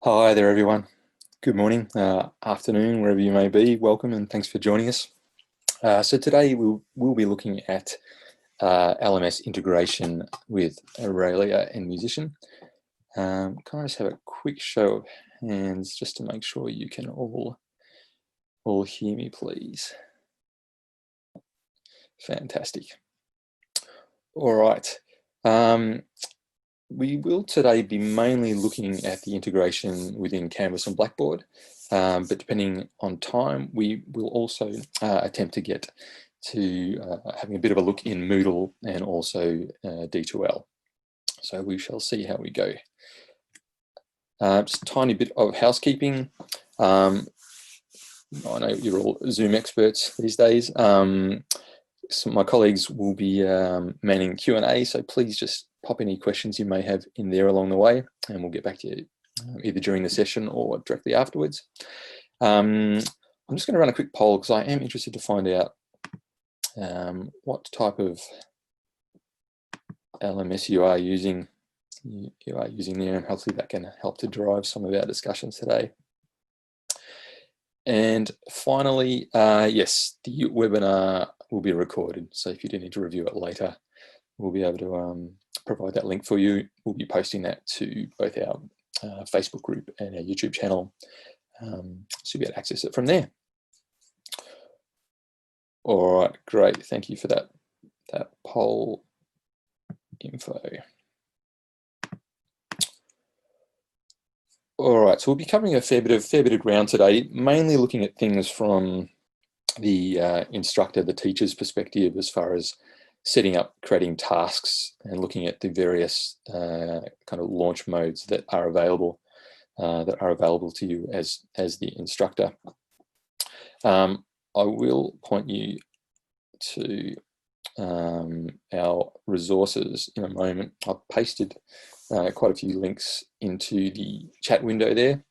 Hi there, everyone. Good morning, afternoon, wherever you may be. Welcome and thanks for joining us. So today we'll be looking at LMS integration with Auralia and Musician. Can I just have a quick show of hands just to make sure you can all hear me, please? Fantastic. All right. We will today be mainly looking at the integration within Canvas and Blackboard, but depending on time, we will also attempt to get to having a bit of a look in Moodle and also D2L. So we shall see how we go. Just a tiny bit of housekeeping. I know you're all Zoom experts these days. So my colleagues will be manning Q&A, so please just pop any questions you may have in there along the way, and we'll get back to you either during the session or directly afterwards. I'm just going to run a quick poll because I am interested to find out what type of LMS you are using there, and hopefully that can help to drive some of our discussions today. And finally, yes, the webinar will be recorded, so if you do need to review it later, we'll be able to provide that link for you. We'll be posting that to both our Facebook group and our YouTube channel, so you'll be able to access it from there. All right, great. Thank you for that poll info. All right, so we'll be covering a fair bit of ground today, mainly looking at things from the instructor, the teacher's perspective, as far as setting up, creating tasks, and looking at the various kind of launch modes that are available to you as the instructor. I will point you to our resources in a moment. I've pasted quite a few links into the chat window there.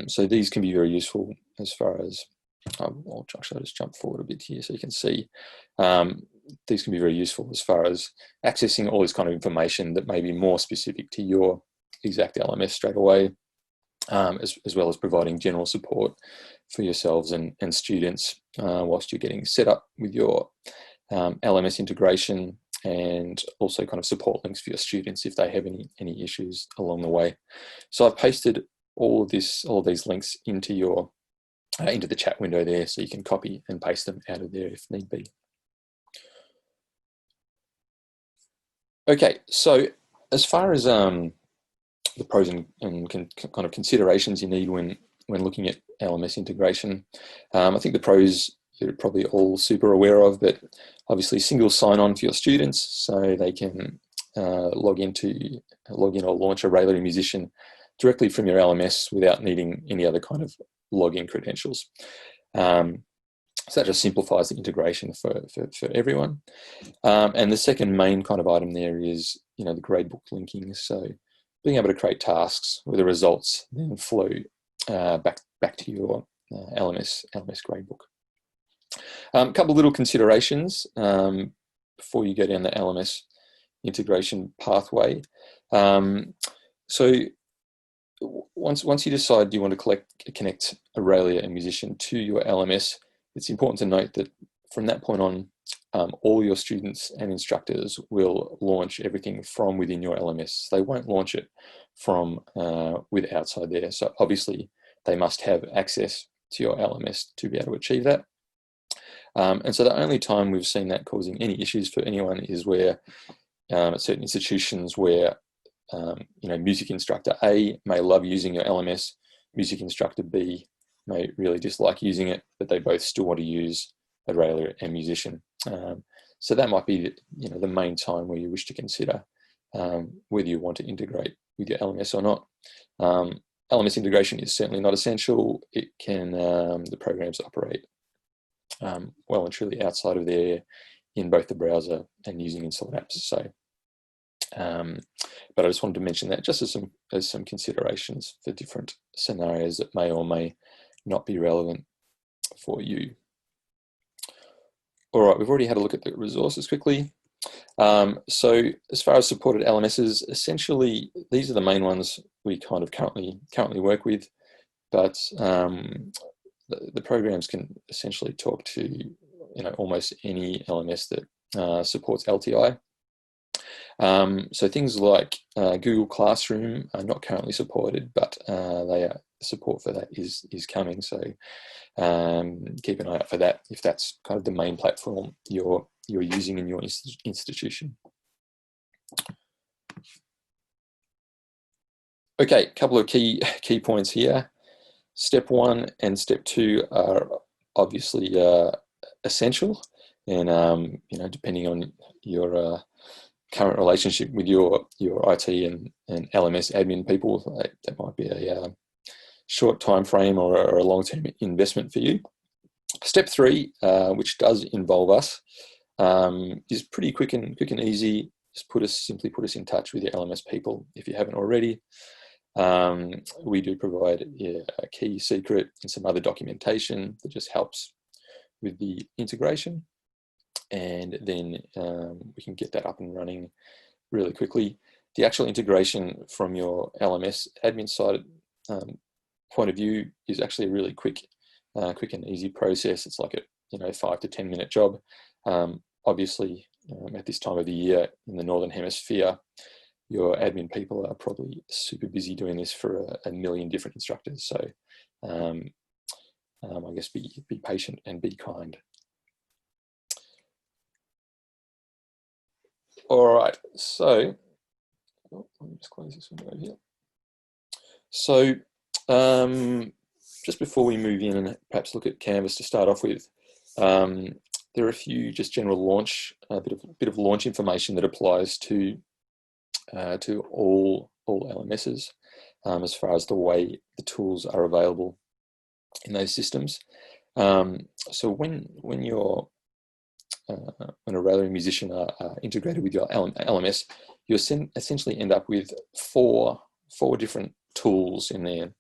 So these can be very useful as far as, I'll just jump forward a bit here so you can see. These can be very useful as far as accessing all this kind of information that may be more specific to your exact LMS straight away, as well as providing general support for yourselves and students whilst you're getting set up with your LMS integration, and also kind of support links for your students if they have any issues along the way. So I've pasted all of these links into your into the chat window there, so you can copy and paste them out of there if need be. Okay, so as far as the pros and kind of considerations you need when looking at LMS integration, I think the pros you're probably all super aware of, but obviously single sign-on for your students, so they can log in or launch Auralia Musician directly from your LMS without needing any other kind of login credentials. So that just simplifies the integration for everyone. And the second main kind of item there is, the gradebook linking. So being able to create tasks where the results then flow back to your LMS gradebook. A couple of little considerations before you go down the LMS integration pathway. So once you decide you want to connect Auralia and Musician to your LMS, it's important to note that from that point on, all your students and instructors will launch everything from within your LMS. They won't launch it from with outside there. So obviously they must have access to your LMS to be able to achieve that. And so the only time we've seen that causing any issues for anyone is where at certain institutions where music instructor A may love using your LMS, music instructor B may really dislike using it, but they both still want to use Auralia and Musician. So that might be the main time where you wish to consider whether you want to integrate with your LMS or not. LMS integration is certainly not essential. It can, the programs operate well and truly outside of there in both the browser and using installed apps. So, but I just wanted to mention that just as some considerations for different scenarios that may or may not be relevant for you. All right, we've already had a look at the resources quickly. So as far as supported LMSs, essentially these are the main ones we kind of currently work with, but the programs can essentially talk to almost any LMS that supports LTI. So things like Google Classroom are not currently supported, but support for that is coming. So keep an eye out for that if that's kind of the main platform you're using in your institution. Okay, a couple of key points here. Step 1 and step 2 are obviously essential, and depending on your current relationship with your IT and LMS admin people, that might be a short time frame or a long-term investment for you. Step 3, which does involve us, is pretty quick and easy. Just simply put us in touch with your LMS people if you haven't already. We do provide a key secret and some other documentation that just helps with the integration, and then we can get that up and running really quickly. The actual integration from your LMS admin side point of view is actually a really quick and easy process. It's like a 5 to 10 minute job. Obviously, at this time of the year in the Northern Hemisphere, your admin people are probably super busy doing this for a million different instructors. So I guess be patient and be kind. All right, so let me just close this window here. So just before we move in and perhaps look at Canvas to start off with, there are a few just general launch, a bit of launch information that applies to all LMSs as far as the way the tools are available in those systems. So when Auralia Musition are integrated with your LMS, you essentially end up with four different tools in there.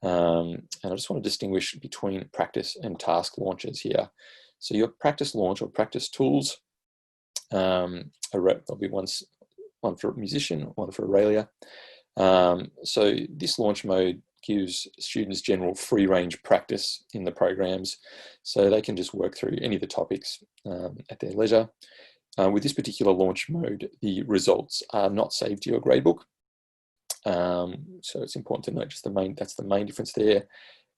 And I just want to distinguish between practice and task launches here. So your practice launch or practice tools, there'll be one for Musician, one for Auralia. So this launch mode gives students general free range practice in the programs, so they can just work through any of the topics at their leisure. With this particular launch mode, the results are not saved to your gradebook. So it's important to note that's the main difference there.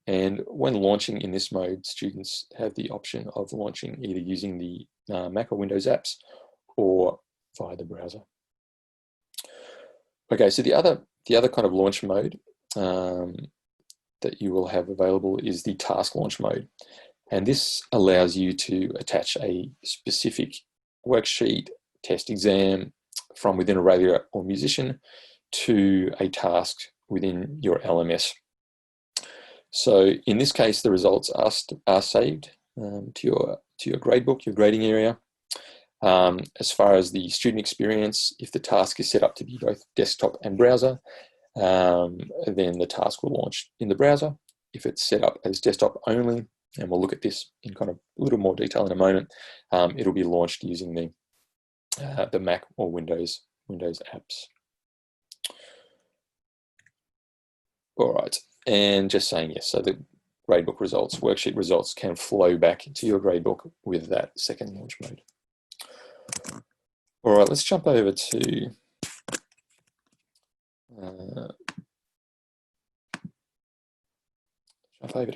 And when launching in this mode, students have the option of launching either using the Mac or Windows apps or via the browser. Okay, so the other kind of launch mode that you will have available is the task launch mode. And this allows you to attach a specific worksheet, test, exam from within Auralia or Musician to a task within your LMS. So in this case, the results are saved to your gradebook, your grading area. As far as the student experience, if the task is set up to be both desktop and browser, then the task will launch in the browser. If it's set up as desktop only, and we'll look at this in kind of a little more detail in a moment, it'll be launched using the Mac or Windows apps. All right, and just saying yes, so the gradebook results, worksheet results can flow back into your gradebook with that second launch mode. All right, let's jump over to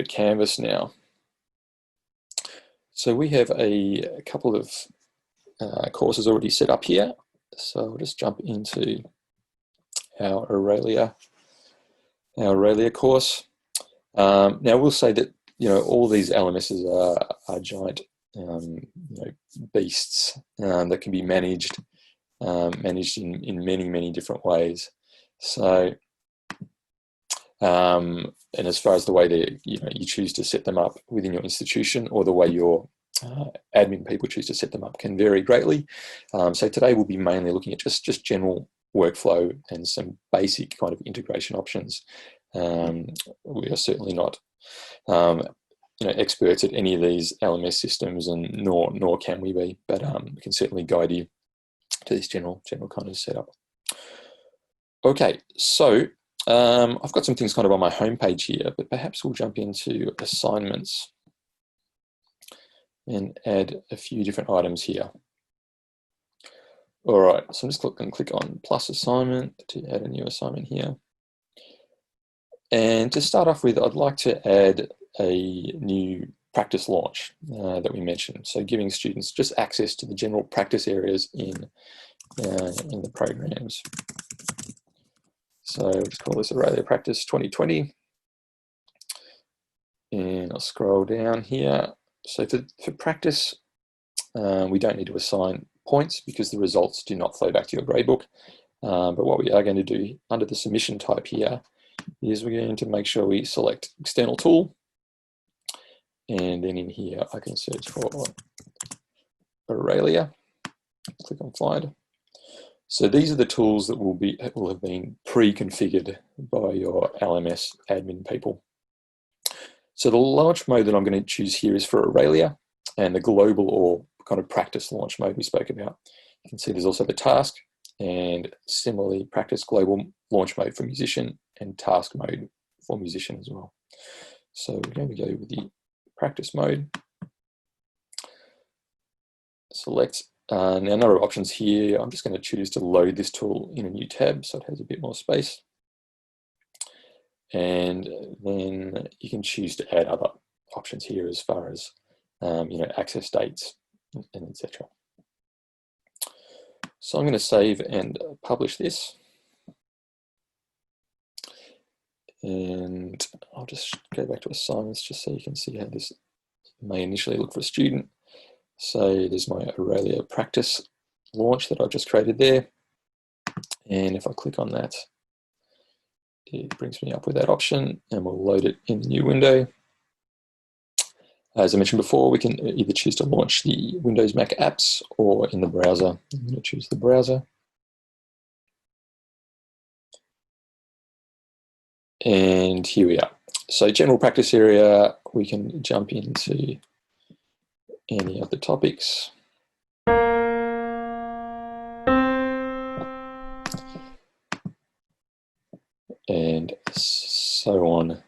Canvas now. So we have a couple of courses already set up here. So I'll just jump into our Auralia course. Now we'll say that all these LMSs are giant beasts that can be managed in many different ways. So and as far as the way that you choose to set them up within your institution, or the way your admin people choose to set them up, can vary greatly. So today we'll be mainly looking at just general workflow and some basic kind of integration options. We are certainly not experts at any of these LMS systems, and nor can we be, but we can certainly guide you to this general kind of setup. Okay, so I've got some things kind of on my homepage here, but perhaps we'll jump into assignments and add a few different items here. All right, so I'm just going to click on plus assignment to add a new assignment here. And to start off with, I'd like to add a new practice launch that we mentioned. So giving students just access to the general practice areas in the programs. So we'll just call this Auralia Practice 2020. And I'll scroll down here. So for practice, we don't need to assign points because the results do not flow back to your gradebook. But what we are going to do under the submission type here is we're going to make sure we select external tool. And then in here, I can search for Auralia, click on find. So these are the tools that will have been pre-configured by your LMS admin people. So the launch mode that I'm going to choose here is for Auralia, and the global or kind of practice launch mode we spoke about. You can see there's also the task, and similarly practice global launch mode for musician and task mode for musician as well. So we're going to go with the practice mode. Select now a number of options here. I'm just going to choose to load this tool in a new tab so it has a bit more space. And then you can choose to add other options here as far as access dates and etc. So I'm going to save and publish this. And I'll just go back to assignments just so you can see how this may initially look for a student. So there's my Auralia practice launch that I've just created there. And if I click on that, it brings me up with that option and we'll load it in the new window. As I mentioned before, we can either choose to launch the Windows Mac apps or in the browser. I'm going to choose the browser. And here we are. So general practice area, we can jump into any of the topics. And so on.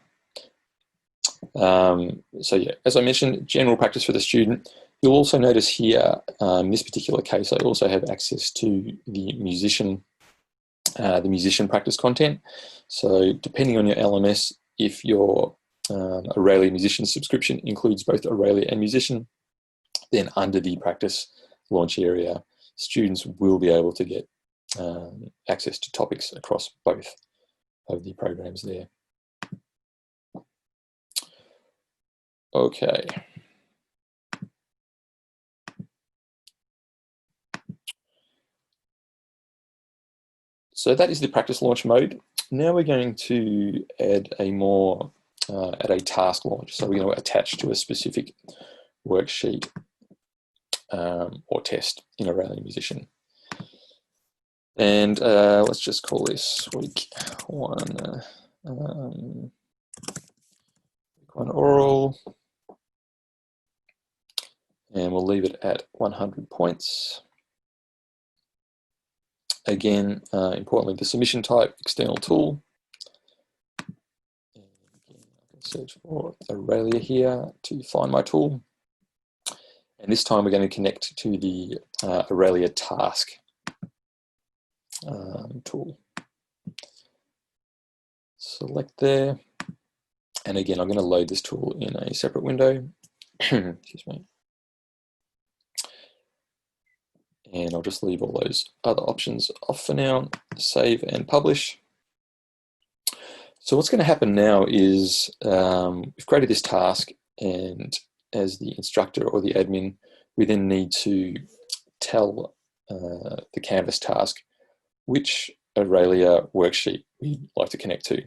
So yeah, as I mentioned, general practice for the student. You'll also notice here, in this particular case, I also have access to the musician practice content. So depending on your LMS, if your Auralia Musician subscription includes both Auralia and Musician, then under the practice launch area, students will be able to get access to topics across both of the programs there. Okay. So that is the practice launch mode. Now we're going to add a task launch. So we're going to attach to a specific worksheet or test in Auralia Musician. And let's just call this week one oral. And we'll leave it at 100 points. Again, importantly, the submission type, external tool. And again, I can search for Auralia here to find my tool. And this time we're going to connect to the Auralia task tool. Select there. And again, I'm going to load this tool in a separate window. Excuse me. And I'll just leave all those other options off for now, save and publish. So what's going to happen now is we've created this task, and as the instructor or the admin, we then need to tell the Canvas task which Auralia worksheet we'd like to connect to.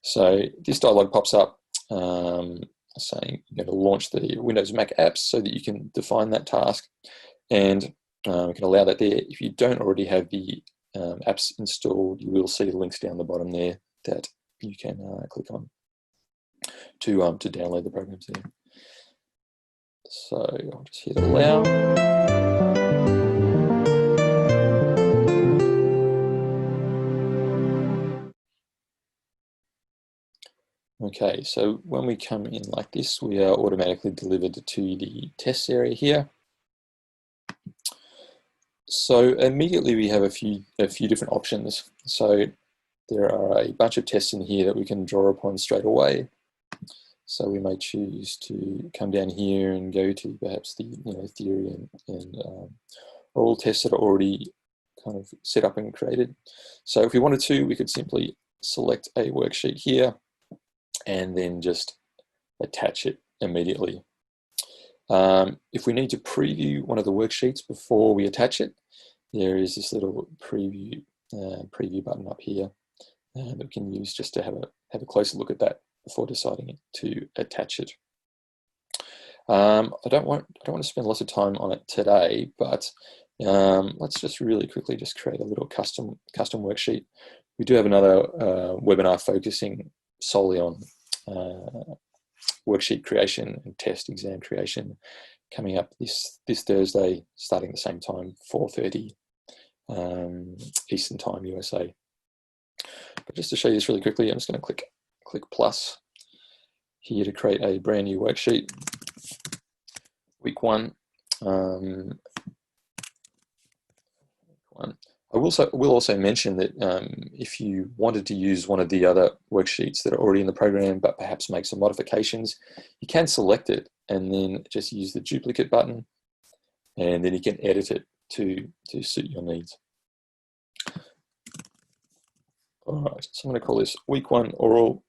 So this dialog pops up saying you're going to launch the Windows Mac apps so that you can define that task, and we can allow that there. If you don't already have the apps installed, you will see links down the bottom there that you can click on to download the programs there. So I'll just hit allow. Okay, so when we come in like this, we are automatically delivered to the tests area here. So immediately we have a few different options. So there are a bunch of tests in here that we can draw upon straight away. So we may choose to come down here and go to perhaps the theory and oral tests that are already kind of set up and created. So if we wanted to, we could simply select a worksheet here and then just attach it immediately. If we need to preview one of the worksheets before we attach it, there is this little preview button up here that we can use just to have a closer look at that before deciding to attach it. I don't want to spend lots of time on it today, but let's just really quickly just create a little custom worksheet. We do have another webinar focusing solely on worksheet creation and test exam creation coming up this Thursday, starting at the same time, 4:30 Eastern Time, USA. But just to show you this really quickly, I'm just going to click plus here to create a brand new worksheet. Week one. I will also mention that if you wanted to use one of the other worksheets that are already in the program, but perhaps make some modifications, you can select it and then just use the duplicate button, and then you can edit it to suit your needs. All right, so I'm going to call this week one oral.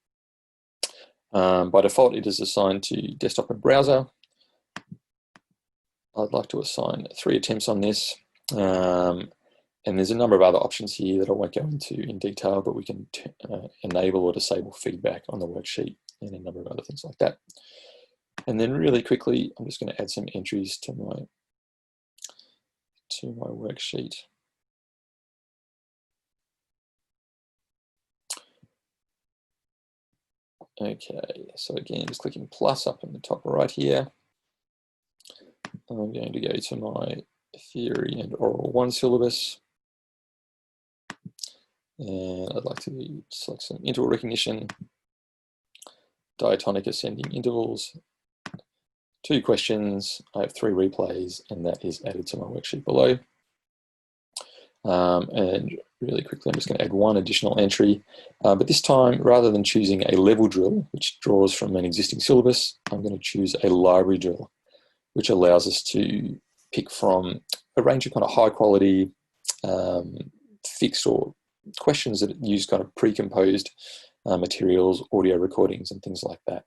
By default, it is assigned to desktop and browser. I'd like to assign 3 attempts on this. And there's a number of other options here that I won't go into in detail, but we can enable or disable feedback on the worksheet and a number of other things like that. And then really quickly, I'm just going to add some entries to my worksheet. Okay, so again, just clicking plus up in the top right here. I'm going to go to my theory and oral 1 syllabus. And I'd like to select some interval recognition, diatonic ascending intervals, 2 questions, I have 3 replays, and that is added to my worksheet below. And really quickly, I'm just going to add 1 additional entry, but this time, rather than choosing a level drill, which draws from an existing syllabus, I'm going to choose a library drill, which allows us to pick from a range of kind of high quality, fixed or questions that use kind of pre-composed materials, audio recordings, and things like that.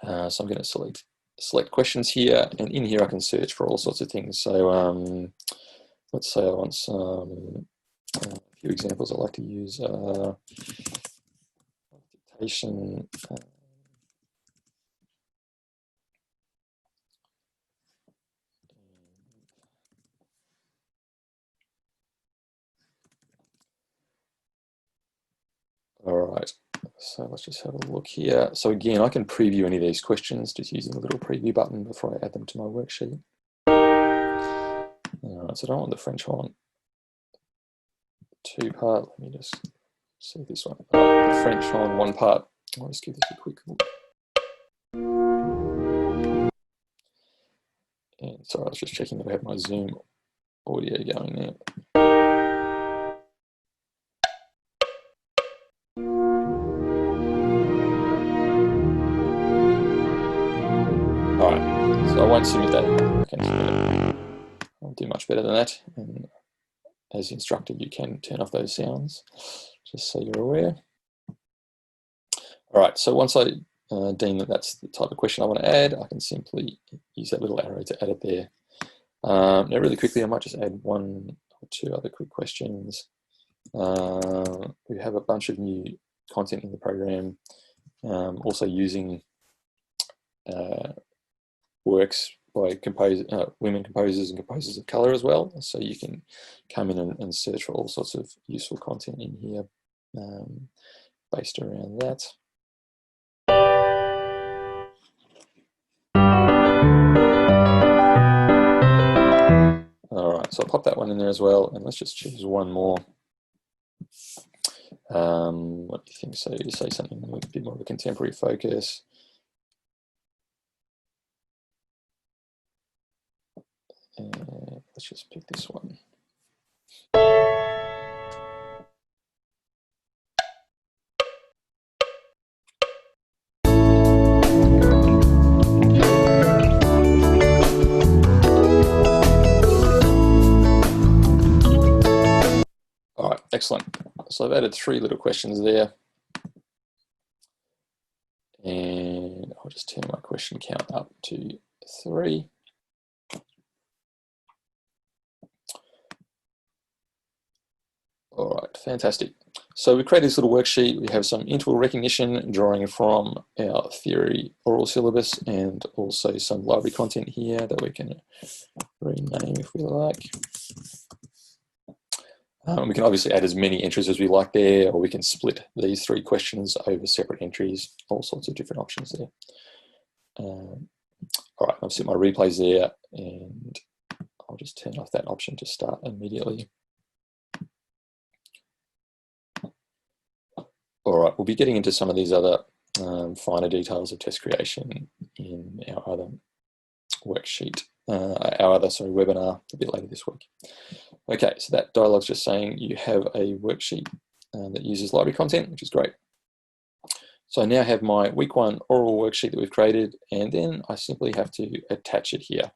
So I'm going to select questions here, and in here I can search for all sorts of things. So let's say I want a few examples. I like to use dictation. All right, so let's just have a look here. So again, I can preview any of these questions just using the little preview button before I add them to my worksheet. All right, so I don't want the French horn 2-part. Let me just see this one. The French horn 1 part. I'll just give this a quick look. And sorry, I was just checking that I have my Zoom audio going there. All right, so I won't submit that. I can submit it. I'll do much better than that. And as instructed, you can turn off those sounds, just so you're aware. All right, so once I deem that that's the type of question I want to add, I can simply use that little arrow to add it there. Now, really quickly, I might just add 1 or 2 other quick questions. We have a bunch of new content in the program, also using works by women composers and composers of color as well. So you can come in and search for all sorts of useful content in here based around that. All right, so I'll pop that one in there as well, and let's just choose 1 more. What do you think? So you say something with a bit more of a contemporary focus. Let's just pick this one. All right, excellent. So I've added 3 little questions there. And I'll just turn my question count up to 3. All right, fantastic. So we created this little worksheet. We have some interval recognition drawing from our theory oral syllabus and also some library content here that we can rename if we like. We can obviously add as many entries as we like there, or we can split these 3 questions over separate entries, all sorts of different options there. All right, I've set my replays there and I'll just turn off that option to start immediately. All right, we'll be getting into some of these other finer details of test creation in our other worksheet, webinar a bit later this week. Okay, so that dialogue's just saying you have a worksheet that uses library content, which is great. So I now have my week 1 oral worksheet that we've created, and then I simply have to attach it here.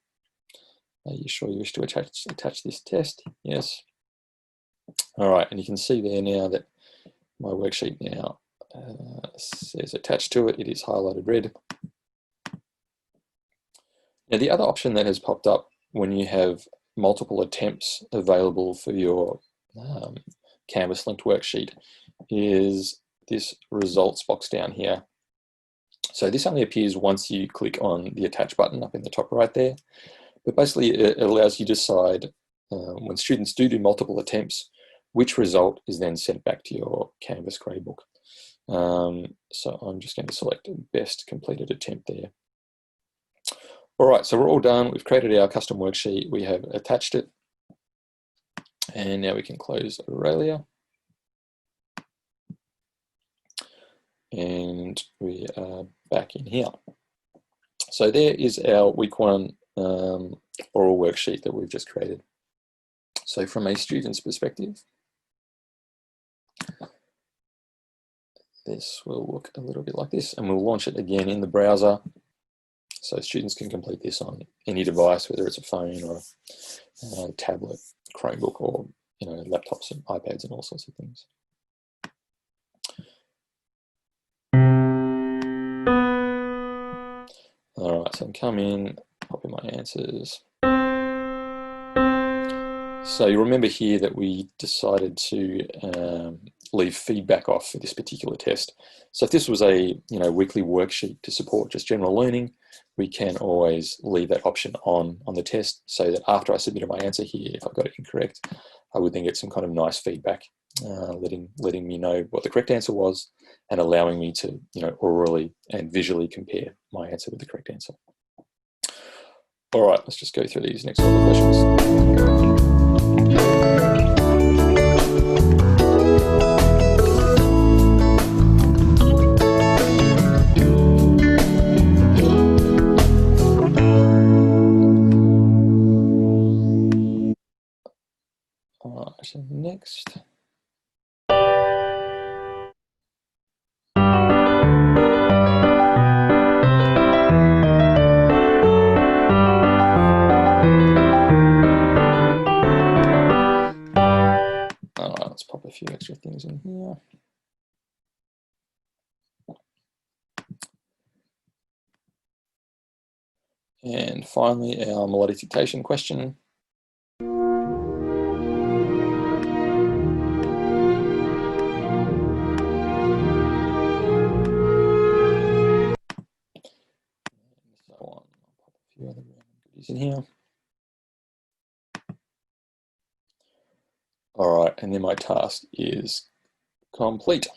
Are you sure you wish to attach this test? Yes. All right, and you can see there now that my worksheet now says attached to it. It is highlighted red. Now the other option that has popped up when you have multiple attempts available for your Canvas linked worksheet is this results box down here. So this only appears once you click on the attach button up in the top right there. But basically it allows you to decide when students do multiple attempts, which result is then sent back to your Canvas gradebook. So I'm just going to select best completed attempt there. All right, so we're all done. We've created our custom worksheet. We have attached it. And now we can close Auralia. And we are back in here. So there is our week 1 oral worksheet that we've just created. So from a student's perspective, this will look a little bit like this, and we'll launch it again in the browser so students can complete this on any device, whether it's a phone or a tablet, Chromebook, or laptops and iPads and all sorts of things. All right, so I can come in, pop in my answers. So you remember here that we decided to leave feedback off for this particular test. So if this was a weekly worksheet to support just general learning, we can always leave that option on the test so that after I submitted my answer here, if I got it incorrect, I would then get some kind of nice feedback, letting me know what the correct answer was and allowing me to orally and visually compare my answer with the correct answer. All right, let's just go through these next couple of questions. So next. Let's pop a few extra things in here. And finally, our melodic dictation question. Few other goodies in here. All right, and then my task is complete.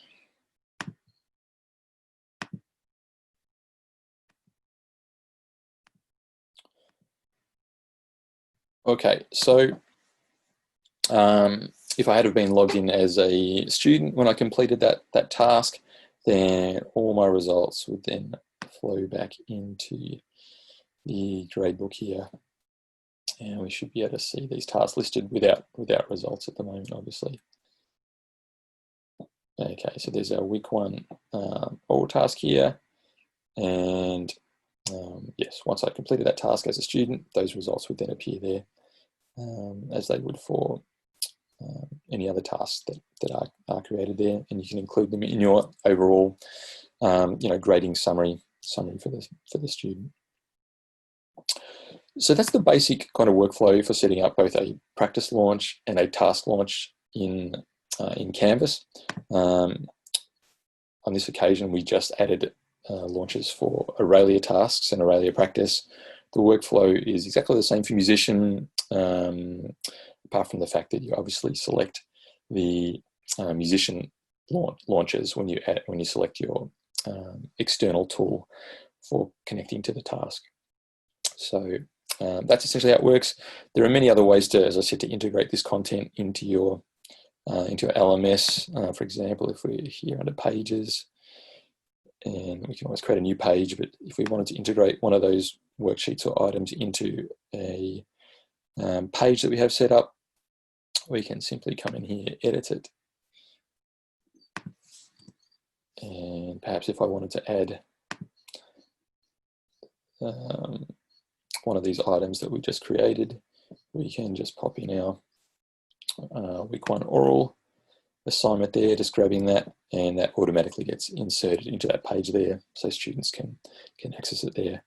Okay, so if I had have been logged in as a student when I completed that task, then all my results would then flow back into the gradebook here. And we should be able to see these tasks listed without results at the moment, obviously. Okay, so there's our week 1 oral task here. And yes, once I completed that task as a student, those results would then appear there as they would for any other tasks that are created there, and you can include them in your overall, grading summary for the student. So that's the basic kind of workflow for setting up both a practice launch and a task launch in Canvas. On this occasion, we just added launches for Auralia tasks and Auralia practice. The workflow is exactly the same for Musician, apart from the fact that you obviously select the Musician launches when you select your external tool for connecting to the task. So that's essentially how it works. There are many other ways to, as I said, to integrate this content into your LMS. For example, if we're here under Pages, and we can always create a new page, but if we wanted to integrate one of those worksheets or items into a page that we have set up, we can simply come in here, edit it, and perhaps if I wanted to add one of these items that we just created, we can just pop in our week 1 oral assignment there, just grabbing that, and that automatically gets inserted into that page there, so students can access it there.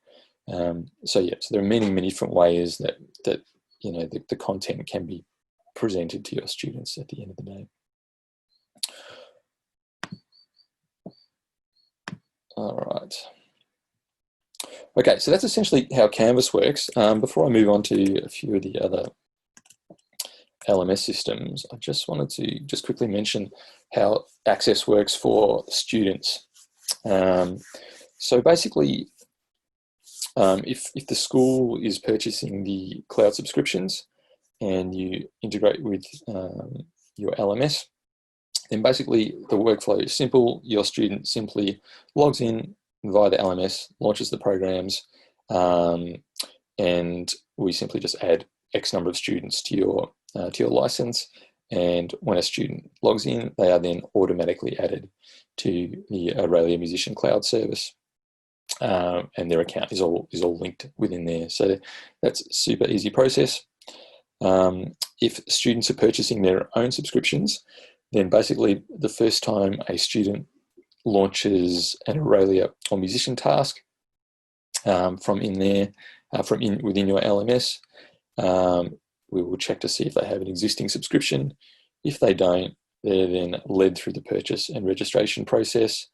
So there are many different ways that the content can be presented to your students at the end of the day. All right. Okay, so that's essentially how Canvas works. Before I move on to a few of the other LMS systems, I just wanted to quickly mention how Access works for students. So basically, if the school is purchasing the cloud subscriptions and you integrate with your LMS, then basically the workflow is simple. Your student simply logs in via the LMS, launches the programs, and we simply just add X number of students to your license. And when a student logs in, they are then automatically added to the Auralia Musition cloud service, and their account is all linked within there. So that's a super easy process. If students are purchasing their own subscriptions, then basically the first time a student launches an Auralia or Musician task from in there, within your LMS, we will check to see if they have an existing subscription. If they don't, they're then led through the purchase and registration process.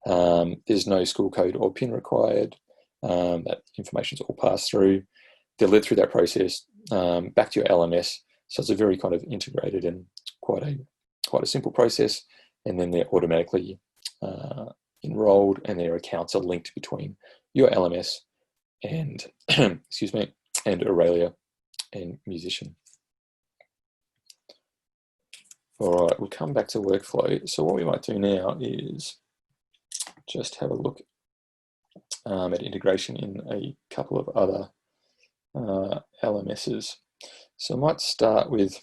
There's no school code or PIN required. That information is all passed through. They're led through that process back to your LMS. So it's a very kind of integrated and quite a simple process. And then they're automatically enrolled, and their accounts are linked between your LMS and excuse me, and Auralia and Musician. All right, we'll come back to workflow. So what we might do now is just have a look at integration in a couple of other LMSs. So I might start with,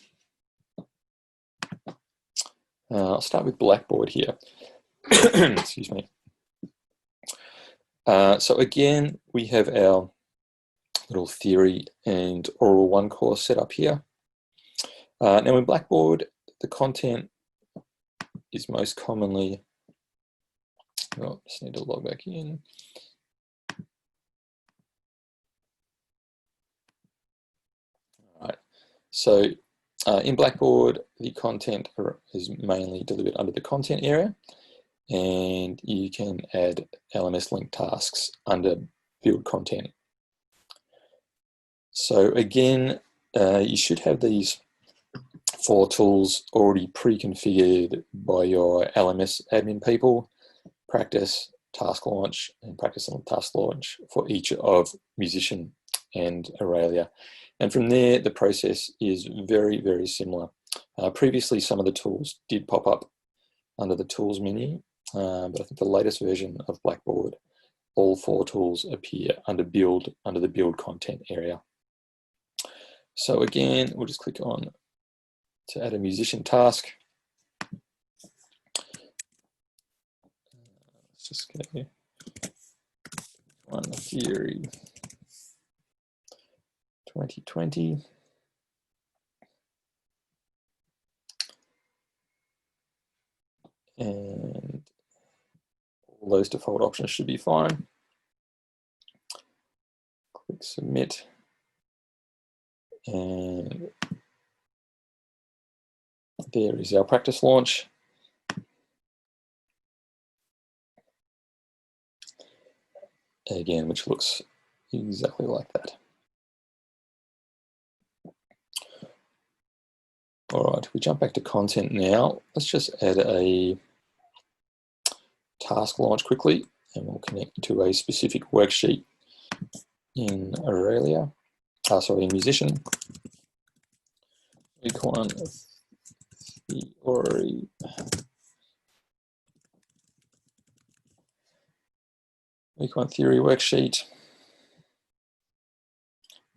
I'll start with Blackboard here. Excuse me. So again, we have our little theory and oral 1 course set up here. Now in Blackboard, the content is most commonly, just need to log back in. All right, so in Blackboard, the content is mainly delivered under the content area, and you can add LMS link tasks under build content. So again, you should have these 4 tools already pre-configured by your LMS admin people: practice, task launch, and practice and task launch for each of Musician and Auralia. And from there, the process is very, very similar. Previously, some of the tools did pop up under the tools menu, but I think the latest version of Blackboard, all 4 tools appear under build, under the build content area. So again, we'll just click on to add a musician task. Let's just go one theory 2020. And all those default options should be fine. Click submit. And there is our practice launch. Again, which looks exactly like that. All right, we jump back to content now. Let's just add a task launch quickly, and we'll connect to a specific worksheet in Auralia, in Musition. Week 1 theory. Week 1 theory worksheet.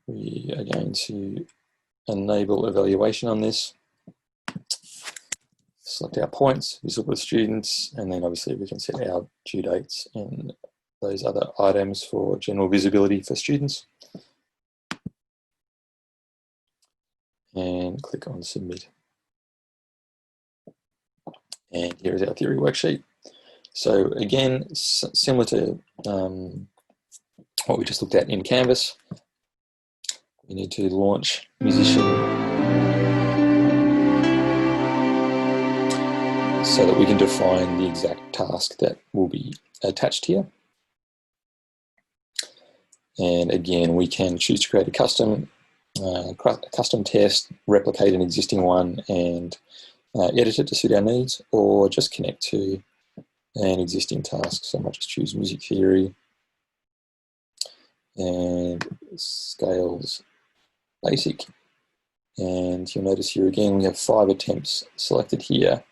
We are going to enable evaluation on this. Select our points, visible with students, and then obviously we can set our due dates and those other items for general visibility for students. And click on submit. And here is our theory worksheet. So again, similar to what we just looked at in Canvas, we need to launch Musician so that we can define the exact task that will be attached here. And again, we can choose to create a custom test, replicate an existing one, and edit it to suit our needs, or just connect to an existing task. So I might just choose music theory and scales basic. And you'll notice here again, we have 5 attempts selected here.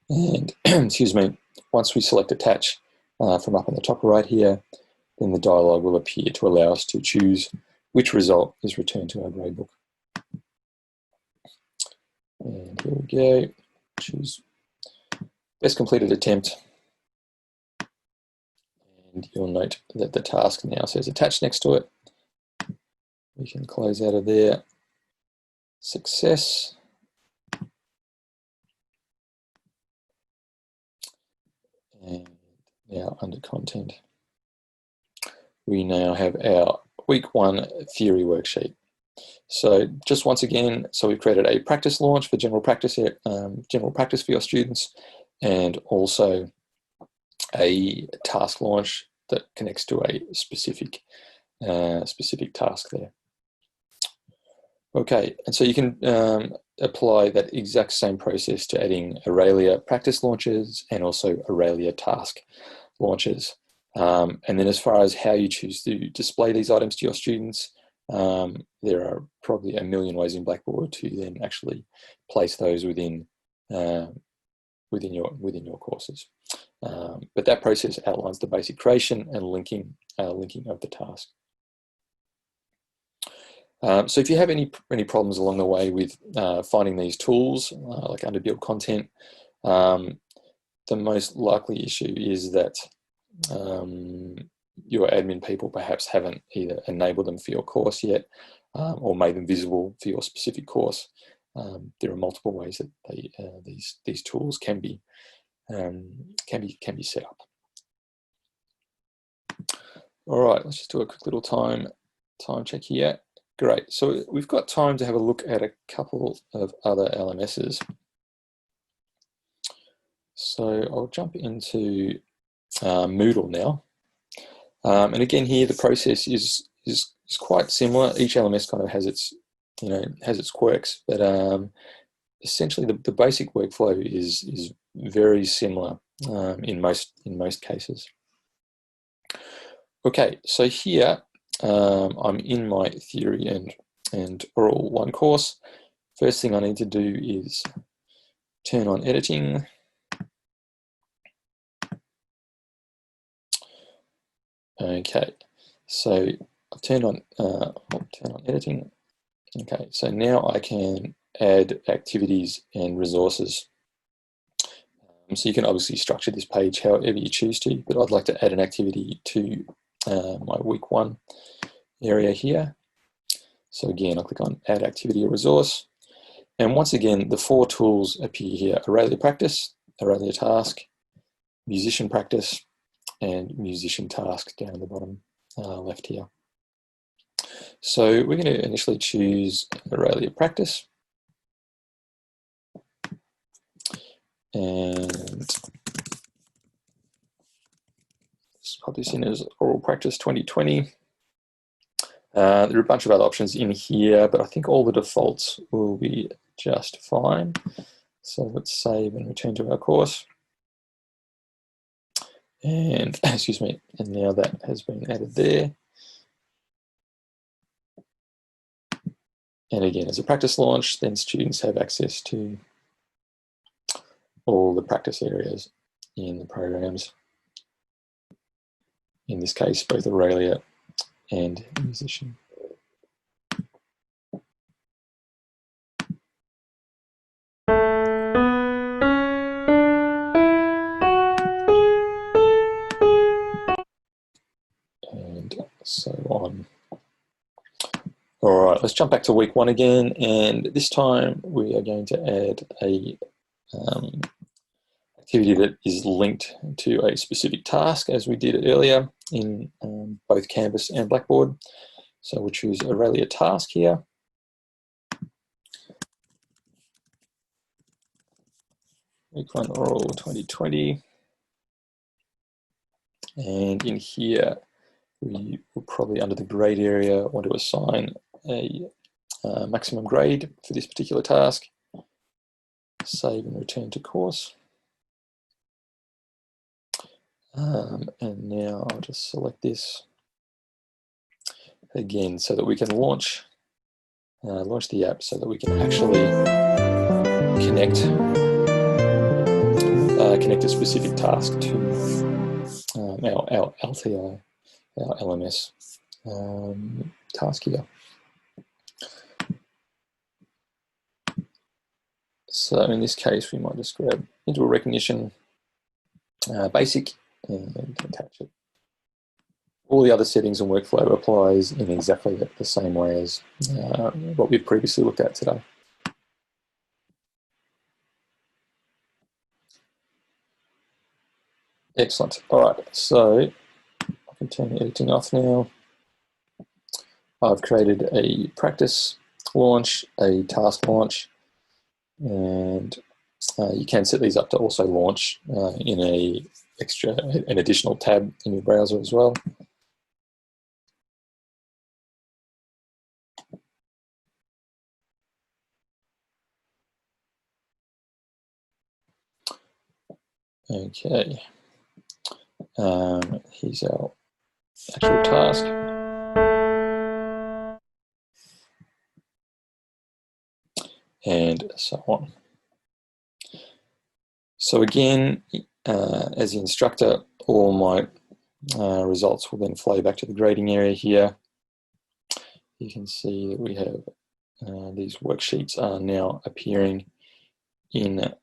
And excuse me, once we select attach from up on the top right here, then the dialog will appear to allow us to choose which result is returned to our gradebook. And here we go, choose best completed attempt. And you'll note that the task now says attached next to it. We can close out of there. Success. And now under content, we now have our week 1 theory worksheet. So just once again, so we've created a practice launch for general practice for your students, and also a task launch that connects to a specific task there. Okay, and so you can apply that exact same process to adding Auralia practice launches and also Auralia task launches. And then as far as how you choose to display these items to your students, there are probably a million ways in Blackboard to then actually place those within your courses. But that process outlines the basic creation and linking of the task. So if you have any problems along the way with finding these tools, like under build content, the most likely issue is that your admin people perhaps haven't either enabled them for your course yet, or made them visible for your specific course. There are multiple ways that these tools can be set up. All right, let's just do a quick little time check here. Great, so we've got time to have a look at a couple of other LMSs. So I'll jump into Moodle now. And again here, the process is quite similar. Each LMS kind of has its quirks, but essentially the basic workflow is very similar in most cases. Okay, so here I'm in my theory and oral 1 course. First thing I need to do is turn on editing. Okay, so I've turned on editing. Okay, so now I can add activities and resources. So you can obviously structure this page however you choose to, but I'd like to add an activity to my week 1 area here. So again, I'll click on add activity or resource. And once again, the 4 tools appear here: Auralia Practice, Auralia Task, Musician Practice, and Musician Task down at the bottom left here. So we're going to initially choose Auralia Practice. And let's pop this in as Oral Practice 2020. There are a bunch of other options in here, but I think all the defaults will be just fine. So let's save and return to our course. And excuse me, and now that has been added there. And again, as a practice launch, then students have access to all the practice areas in the programs. In this case, both Auralia and Musician. And so on. All right, let's jump back to week 1 again, and this time we are going to add a activity that is linked to a specific task, as we did earlier in both Canvas and Blackboard. So we'll choose Auralia Task here. Week 1 Oral 2020. And in here, we will probably, under the grade area, want to assign a maximum grade for this particular task. Save and return to course. And now I'll just select this again so that we can launch the app, so that we can actually connect a specific task to our LTI, our LMS task here. So in this case, we might just grab Interval Recognition Basic and attach it. All the other settings and workflow applies in exactly the same way as what we've previously looked at today. Excellent. All right, so I can turn the editing off now. I've created a practice launch, a task launch, and you can set these up to also launch in an additional tab in your browser as well. Okay, here's our actual task. And so on. So again, as the instructor, all my results will then flow back to the grading area here. You can see that we have these worksheets are now appearing in the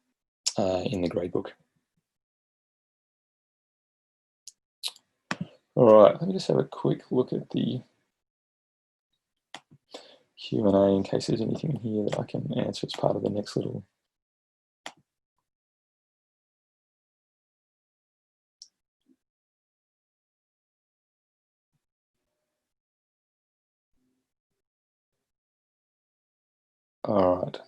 gradebook. All right, let me just have a quick look at the Q&A in case there's anything here that I can answer as part of the next little. All right.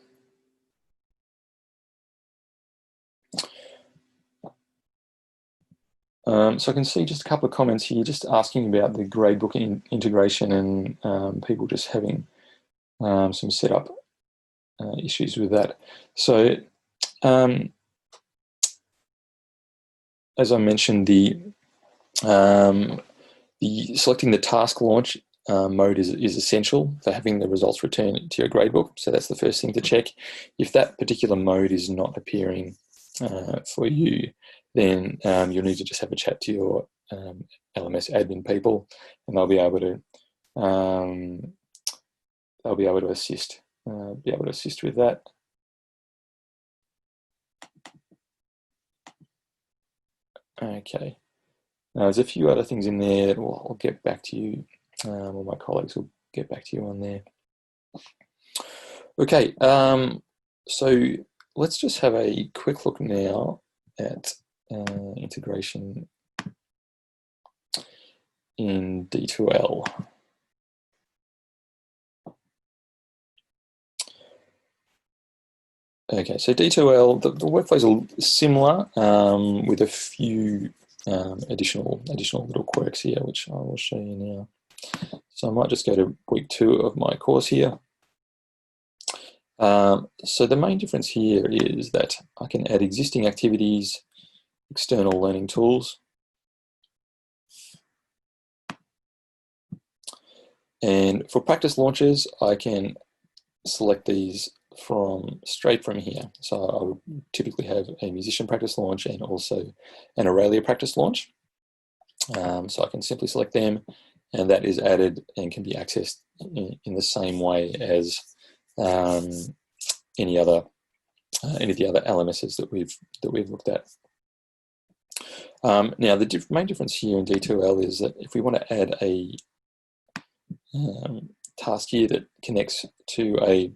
So I can see just a couple of comments here just asking about the gradebook integration and people just having some setup issues with that. So as I mentioned, the selecting the task launch mode is essential for having the results returned to your gradebook. So that's the first thing to check. If that particular mode is not appearing for you, then you'll need to just have a chat to your LMS admin people, and they'll be able to assist with that. Okay. Now, there's a few other things in there that I'll get back to you, or my colleagues will get back to you on there. Okay, so let's just have a quick look now at integration in D2L. Okay, so D2L, the workflows are similar with a few additional little quirks here, which I will show you now. So I might just go to week 2 of my course here. So the main difference here is that I can add existing activities, external learning tools, and for practice launches, I can select these straight from here. So I would typically have a Musician practice launch and also an Auralia practice launch. So I can simply select them, and that is added and can be accessed in the same way as any of the other LMSs that we've looked at. Now the main difference here in D2L is that if we want to add a task here that connects to a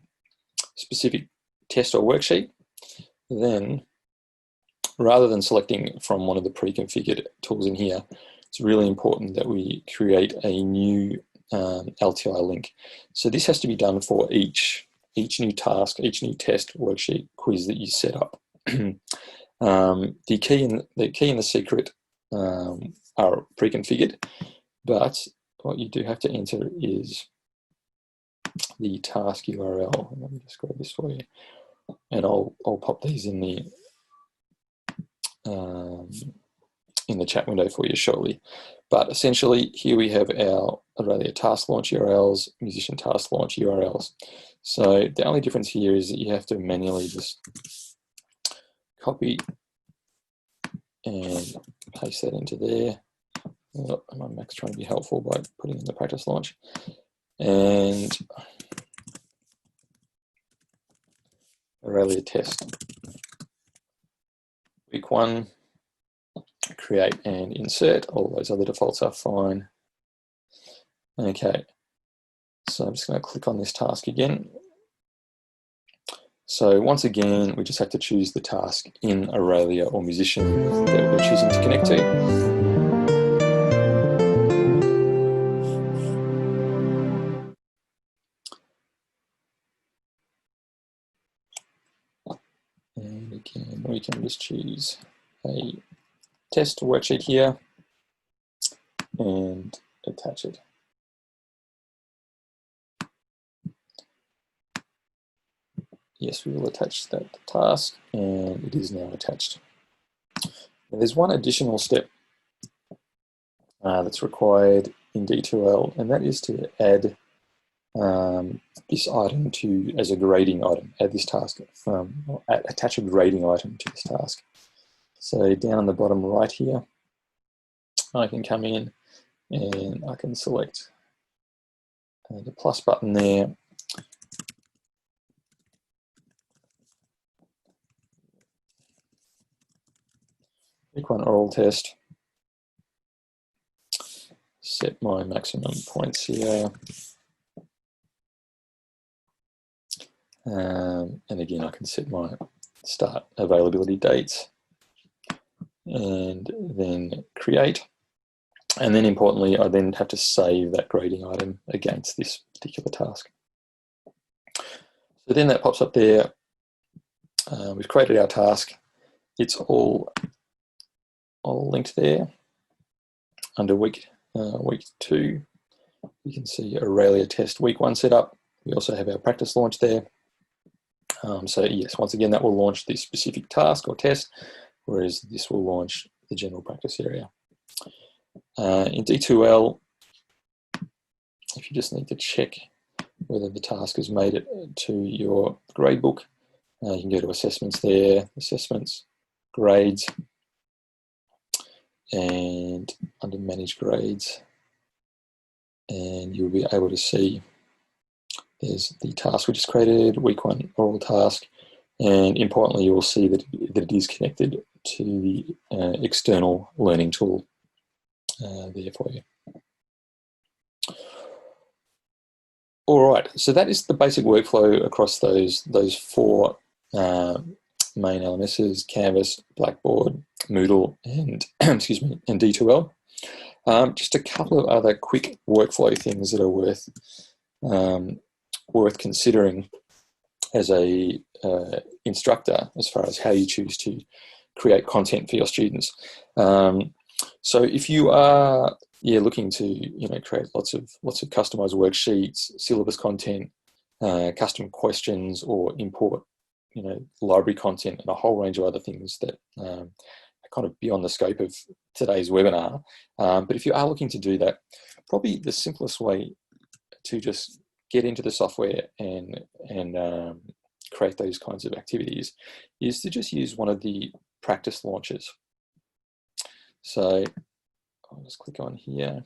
specific test or worksheet, then rather than selecting from one of the pre-configured tools in here, it's really important that we create a new LTI link. So this has to be done for each new task, each new test, worksheet, quiz that you set up. The key and the secret are pre-configured, but what you do have to enter is the task URL. Let me just grab this for you, and I'll pop these in the chat window for you shortly. But essentially, here we have our Auralia task launch URLs, Musician task launch URLs. So the only difference here is that you have to manually just copy and paste that into there. My Mac's trying to be helpful by putting in the practice launch. And Auralia test. Week 1, create and insert. All those other defaults are fine. Okay, so I'm just going to click on this task again. So once again, we just have to choose the task in Auralia or Musician that we're choosing to connect to. And again, we can just choose a test worksheet here and attach it. Yes, we will attach that task, and it is now attached. Now, there's one additional step that's required in D2L, and that is to add this item as a grading item. Add this task attach a grading item to this task. So down on the bottom right here, I can come in and I can select the plus button there. Pick one oral test. Set my maximum points here. And again, I can set my start availability dates and then create. And then importantly, I then have to save that grading item against this particular task. So then that pops up there. We've created our task. It's all linked there. Under week 2, you can see Auralia test week 1 setup. We also have our practice launch there. So yes, once again, that will launch this specific task or test, whereas this will launch the general practice area. In D2L, if you just need to check whether the task has made it to your gradebook, you can go to assessments there, assessments, grades, and under manage grades, and you'll be able to see there's the task we just created, week 1 oral task, and importantly, you'll see that it is connected to the external learning tool there for you. All right, so that is the basic workflow across those 4 main LMSs: Canvas, Blackboard, Moodle, and excuse me, and D2L. Just a couple of other quick workflow things that are worth considering as a instructor, as far as how you choose to create content for your students. So if you are looking to create lots of customized worksheets, syllabus content, custom questions, or import library content, and a whole range of other things that are kind of beyond the scope of today's webinar. But if you are looking to do that, probably the simplest way to just get into the software and create those kinds of activities is to just use one of the practice launchers. So I'll just click on here,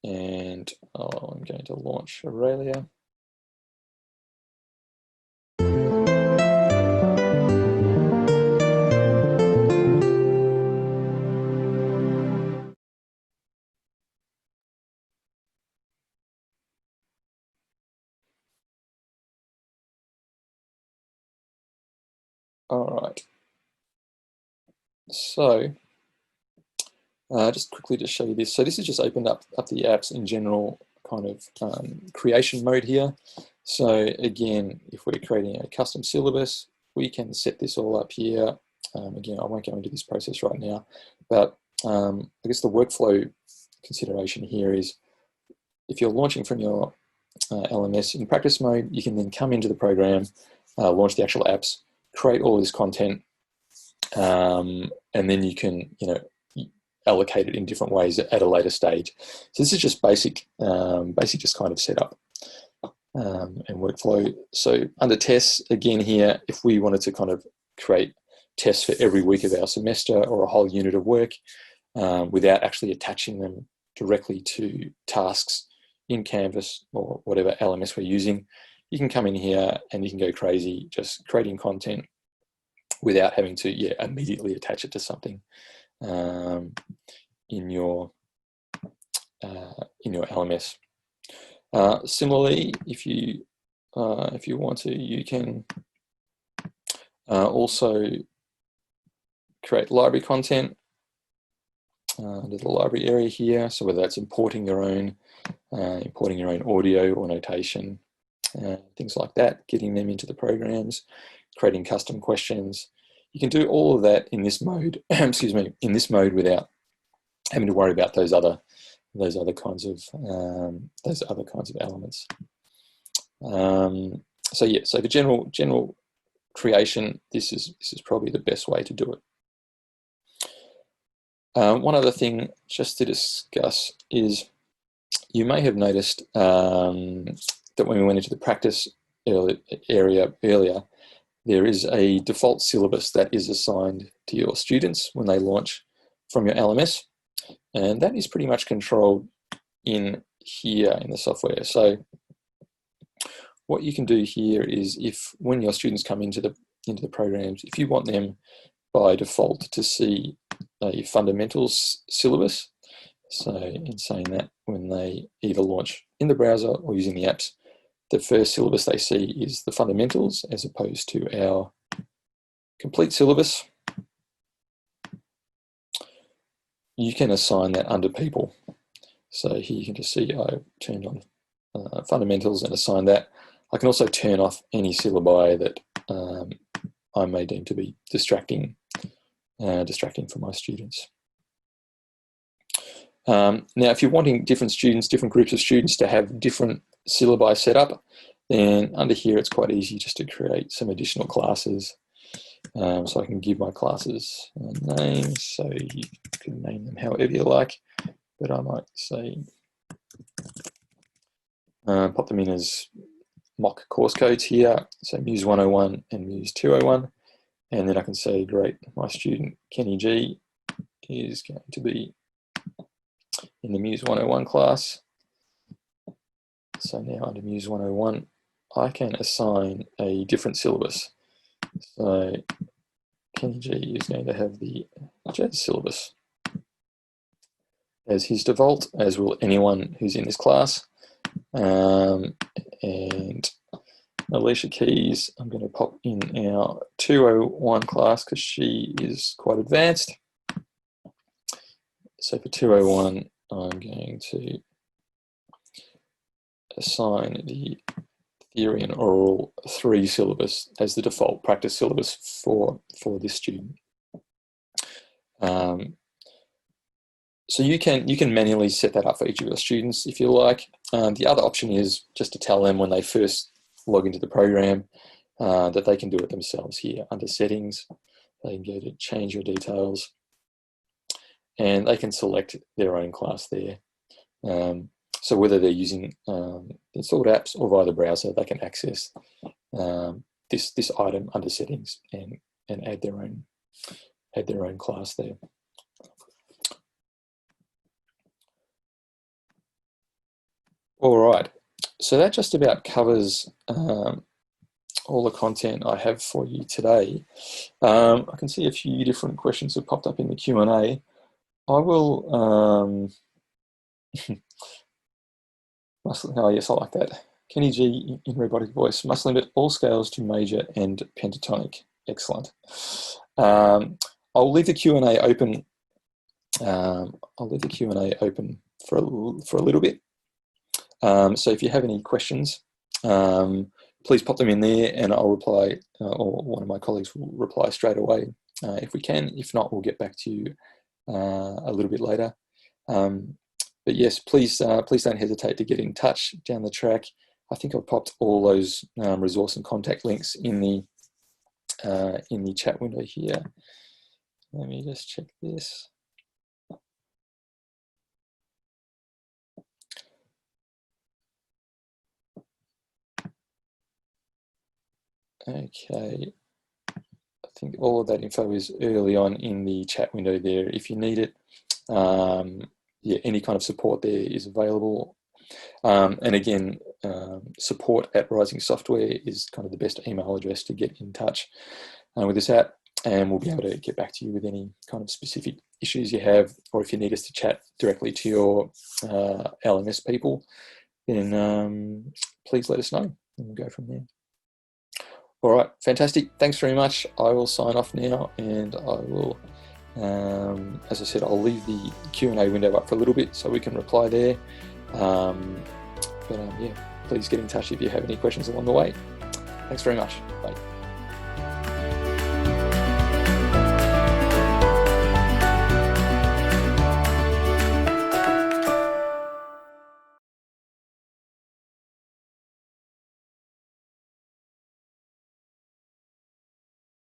and I'm going to launch Auralia. All right. So just quickly to show you this. So this has just opened up the apps in general kind of creation mode here. So again, if we're creating a custom syllabus, we can set this all up here. Again, I won't go into this process right now, but I guess the workflow consideration here is if you're launching from your LMS in practice mode, you can then come into the program, launch the actual apps, create all this content, and then you can allocate it in different ways at a later stage. So this is just basic just kind of setup and workflow. So under tests, again here, if we wanted to kind of create tests for every week of our semester or a whole unit of work without actually attaching them directly to tasks in Canvas or whatever LMS we're using, you can come in here and you can go crazy just creating content without having to immediately attach it to something in your LMS. Similarly, if you want to, you can also create library content under the library area here. So whether that's importing your own audio or notation, things like that, getting them into the programs, creating custom questions. You can do all of that in this mode. Excuse me, in this mode without having to worry about those other kinds of elements. So for general creation, this is probably the best way to do it. One other thing just to discuss is you may have noticed that when we went into the practice area earlier, there is a default syllabus that is assigned to your students when they launch from your LMS, and that is pretty much controlled in here in the software. So what you can do here is, when your students come into the programs, if you want them by default to see a fundamentals syllabus, so in saying that when they either launch in the browser or using the apps, the first syllabus they see is the fundamentals as opposed to our complete syllabus. You can assign that under people. So here you can just see I've turned on fundamentals and assign that. I can also turn off any syllabi that I may deem to be distracting for my students. Now, if you're wanting different groups of students to have different syllabi set up, then under here it's quite easy just to create some additional classes. So I can give my classes names, so you can name them however you like, but I might say, pop them in as mock course codes here, so Muse 101 and Muse 201, and then I can say, great, my student Kenny G is going to be in the Muse 101 class. So now under Muse 101, I can assign a different syllabus. So Kenny G is going to have the jazz syllabus as his default, as will anyone who's in this class. And Alicia Keys, I'm going to pop in our 201 class because she is quite advanced. So for 201, I'm going to assign the Theory and Oral 3 syllabus as the default practice syllabus for this student. So you can manually set that up for each of your students if you like. The other option is just to tell them when they first log into the program that they can do it themselves here under settings. They can go to change your details and they can select their own class there. So whether they're using installed apps or via the browser, they can access this item under settings and add their own class there. All right, so that just about covers all the content I have for you today. I can see a few different questions have popped up in the Q&A. I will, oh yes, I like that. Kenny G in robotic voice, must limit all scales to major and pentatonic. Excellent. I'll leave the Q&A open. I'll leave the Q&A open for a little bit. So if you have any questions, please pop them in there and I'll reply, or one of my colleagues will reply straight away if we can. If not, we'll get back to you a little bit later. But yes, please don't hesitate to get in touch down the track. I think I've popped all those resource and contact links in the chat window here. Let me just check this. Okay, I think all of that info is early on in the chat window there. If you need it, yeah, any kind of support there is available. And again, support@Rising Software is kind of the best email address to get in touch with this app, and we'll be able to get back to you with any kind of specific issues you have, or if you need us to chat directly to your LMS people, then please let us know and we'll go from there. All right, fantastic. Thanks very much. I will sign off now, and I will, as I said, I'll leave the Q&A window up for a little bit so we can reply there. Yeah, please get in touch if you have any questions along the way. Thanks very much. Bye.